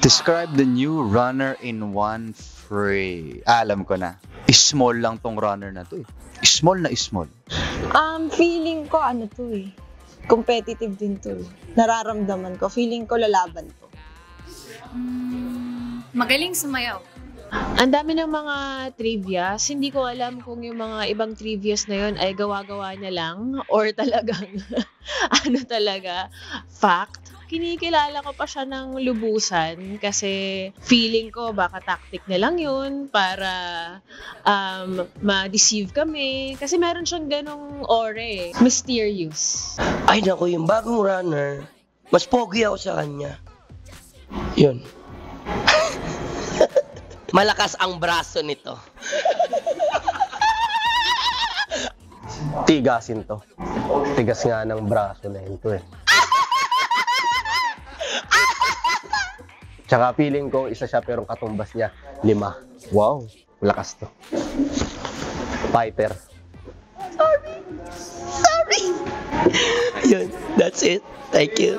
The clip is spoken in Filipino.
Describe the new runner in one phrase. Alam ko na. Small lang tong runner na to eh. Small na small. Feeling ko ano to eh. Competitive din to eh. Nararamdaman ko. Feeling ko lalaban to. Magaling sumayaw. Ang dami ng mga trivias. Hindi ko alam kung yung mga ibang trivias na yun ay gawa-gawa niya lang or talagang ano talaga, fact. Kinikilala ko pa siya ng lubusan kasi feeling ko baka tactic na lang yun para ma-deceive kami. Kasi meron siyang ganong ore, mysterious. Ay naku, yung bagong runner, mas pogi ako sa kanya. Yun. Malakas ang braso nito. Tigasin to. Tigas nga ng braso na yun to eh. Tsaka feeling ko isa siya pero katumbas niya 5. Wow, lakas to. Fighter. Sorry. Yun, that's it. Thank you.